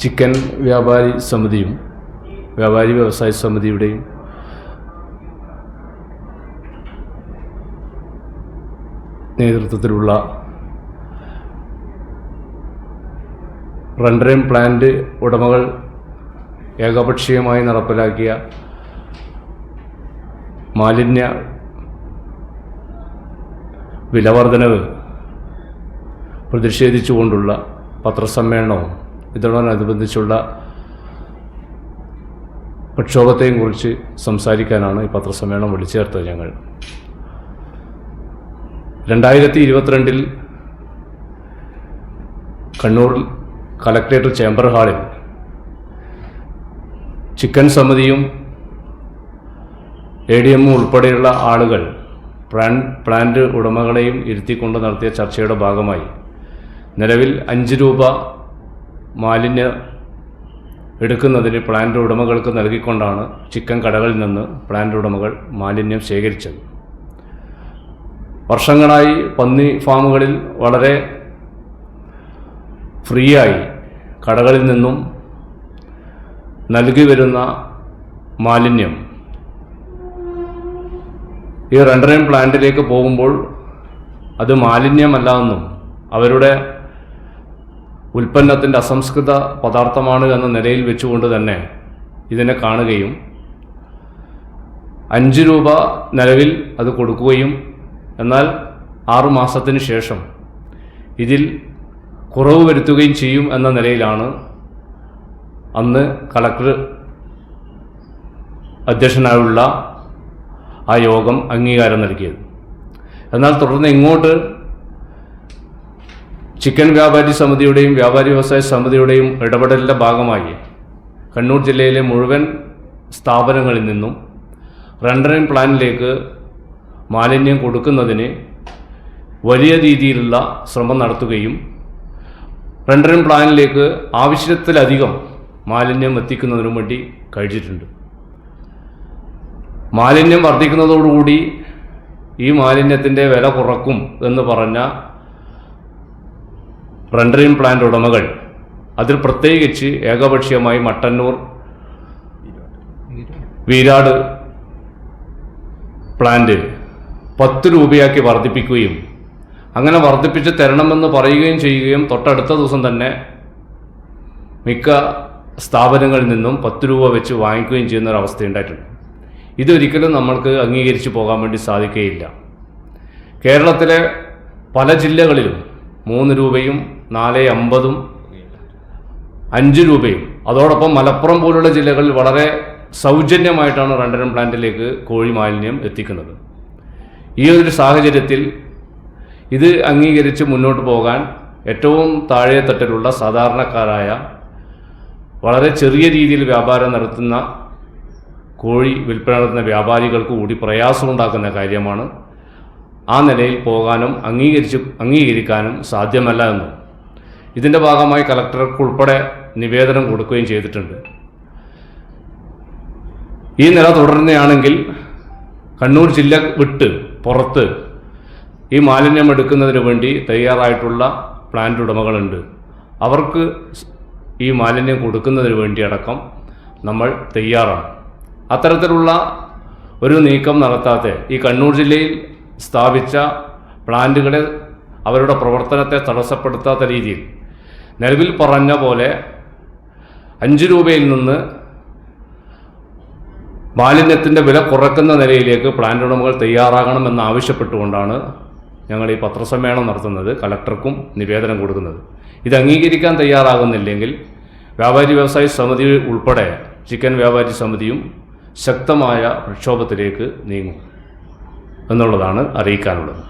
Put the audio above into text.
Chicken വ്യാപാരി സമിതിയും വ്യാപാരി വ്യവസായ സമിതിയുടെയും നേതൃത്വത്തിലുള്ള റണ്ടറിയം പ്ലാന്റ് ഉടമകൾ ഏകപക്ഷീയമായി നടപ്പിലാക്കിയ മാലിന്യ വിലവർധനവ് പ്രതിഷേധിച്ചുകൊണ്ടുള്ള പത്രസമ്മേളനവും ഇതിനോടനുബന്ധിച്ചുള്ള പ്രക്ഷോഭത്തെയും കുറിച്ച് സംസാരിക്കാനാണ് ഈ പത്രസമ്മേളനം വിളിച്ചു ചേർത്തത്. ഞങ്ങൾ 2022 കണ്ണൂർ കളക്ടറേറ്റ് ചേംബർ ഹാളിൽ ചിക്കൻ സമിതിയും ADM ഉൾപ്പെടെയുള്ള ആളുകൾ പ്ലാന്റ് ഉടമകളെയും ഇരുത്തിക്കൊണ്ട് നടത്തിയ ചർച്ചയുടെ ഭാഗമായി നിലവിൽ 5 രൂപ മാലിന്യം എടുക്കുന്നതിന് പ്ലാന്റ് ഉടമകൾക്ക് നൽകിക്കൊണ്ടാണ് ചിക്കൻ കടകളിൽ നിന്ന് പ്ലാന്റ് ഉടമകൾ മാലിന്യം ശേഖരിച്ചത്. വർഷങ്ങളായി പന്നി ഫാമുകളിൽ വളരെ ഫ്രീയായി കടകളിൽ നിന്നും നൽകി വരുന്ന മാലിന്യം ഈ റണ്ടറിയം പ്ലാന്റിലേക്ക് പോകുമ്പോൾ അത് മാലിന്യമല്ല എന്നും അവരുടെ ഉൽപ്പന്നത്തിൻ്റെ അസംസ്കൃത പദാർത്ഥമാണ് എന്ന നിലയിൽ വെച്ചുകൊണ്ട് തന്നെ ഇതിനെ കാണുകയും 5 രൂപ നിലവിൽ അത് കൊടുക്കുകയും എന്നാൽ 6 മാസത്തിന് ശേഷം ഇതിൽ കുറവ് വരുത്തുകയും ചെയ്യും എന്ന നിലയിലാണ് അന്ന് കളക്ടർ അധ്യക്ഷനായുള്ള ആ യോഗം അംഗീകാരം നൽകിയത്. എന്നാൽ തുടർന്ന് ഇങ്ങോട്ട് ചിക്കൻ വ്യാപാരി സമിതിയുടെയും വ്യാപാരി വ്യവസായ സമിതിയുടെയും ഇടപെടലിൻ്റെ ഭാഗമായി കണ്ണൂർ ജില്ലയിലെ മുഴുവൻ സ്ഥാപനങ്ങളിൽ നിന്നും റണ്ടറിയം പ്ലാന്റിലേക്ക് മാലിന്യം കൊടുക്കുന്നതിന് വലിയ രീതിയിലുള്ള ശ്രമം നടത്തുകയും റണ്ടറിയം പ്ലാന്റിലേക്ക് ആവശ്യത്തിലധികം മാലിന്യം എത്തിക്കുന്നതിനു വേണ്ടി കഴിച്ചിട്ടുണ്ട്. മാലിന്യം വർദ്ധിക്കുന്നതോടുകൂടി ഈ മാലിന്യത്തിൻ്റെ വില കുറക്കും എന്ന് പറഞ്ഞ റണ്ടറിയം പ്ലാന്റ് ഉടമകൾ അതിൽ പ്രത്യേകിച്ച് ഏകപക്ഷീയമായി മട്ടന്നൂർ വീരാട് പ്ലാന്റ് 10 രൂപയാക്കി വർദ്ധിപ്പിക്കുകയും അങ്ങനെ വർദ്ധിപ്പിച്ച് തരണമെന്ന് പറയുകയും ചെയ്യുകയും തൊട്ടടുത്ത ദിവസം തന്നെ മിക്ക സ്ഥാപനങ്ങളിൽ നിന്നും 10 രൂപ വെച്ച് വാങ്ങിക്കുകയും ചെയ്യുന്ന ഒരവസ്ഥയുണ്ടായിട്ടുണ്ട്. ഇതൊരിക്കലും നമ്മൾക്ക് അംഗീകരിച്ച് പോകാൻ വേണ്ടി സാധിക്കുകയില്ല. കേരളത്തിലെ പല ജില്ലകളിലും 3 രൂപയും 4.50 5 രൂപയും അതോടൊപ്പം മലപ്പുറം പോലുള്ള ജില്ലകളിൽ വളരെ സൗജന്യമായിട്ടാണ് റണ്ടറിയം പ്ലാന്റിലേക്ക് കോഴി മാലിന്യം എത്തിക്കുന്നത്. ഈ ഒരു സാഹചര്യത്തിൽ ഇത് അംഗീകരിച്ച് മുന്നോട്ട് പോകാൻ ഏറ്റവും താഴെ തട്ടിലുള്ള സാധാരണക്കാരായ വളരെ ചെറിയ രീതിയിൽ വ്യാപാരം നടത്തുന്ന കോഴി വിൽപ്പന നടത്തുന്ന വ്യാപാരികൾക്ക് കൂടി പ്രയാസമുണ്ടാക്കുന്ന കാര്യമാണ്. ആ നിലയിൽ പോകാനും അംഗീകരിക്കാനും സാധ്യമല്ല എന്നും ഇതിൻ്റെ ഭാഗമായി കളക്ടർക്കുൾപ്പെടെ നിവേദനം കൊടുക്കുകയും ചെയ്തിട്ടുണ്ട്. ഈ നില തുടരുകയാണെങ്കിൽ കണ്ണൂർ ജില്ല വിട്ട് പുറത്ത് ഈ മാലിന്യം എടുക്കുന്നതിന് വേണ്ടി തയ്യാറായിട്ടുള്ള പ്ലാന്റ് ഉടമകളുണ്ട്. അവർക്ക് ഈ മാലിന്യം കൊടുക്കുന്നതിന് വേണ്ടി അടക്കം നമ്മൾ തയ്യാറാണ്. അത്തരത്തിലുള്ള ഒരു നീക്കം നടത്താതെ ഈ കണ്ണൂർ ജില്ലയിൽ സ്ഥാപിച്ച പ്ലാന്റുകളെ അവരുടെ പ്രവർത്തനത്തെ തടസ്സപ്പെടുത്താത്ത രീതിയിൽ നിലവിൽ പറഞ്ഞ പോലെ 5 രൂപയിൽ നിന്ന് മാലിന്യത്തിൻ്റെ വില കുറയ്ക്കുന്ന നിലയിലേക്ക് പ്ലാന്റ് ഉടമകൾ തയ്യാറാകണമെന്ന് ആവശ്യപ്പെട്ടുകൊണ്ടാണ് ഞങ്ങൾ ഈ പത്രസമ്മേളനം നടത്തുന്നത്, കളക്ടർക്കും നിവേദനം കൊടുക്കുന്നത്. ഇത് അംഗീകരിക്കാൻ തയ്യാറാകുന്നില്ലെങ്കിൽ വ്യാപാരി വ്യവസായ സമിതി ഉൾപ്പെടെ ചിക്കൻ വ്യാപാരി സമിതിയും ശക്തമായ പ്രക്ഷോഭത്തിലേക്ക് നീങ്ങും എന്നുള്ളതാണ് അറിയിക്കാനുള്ളത്.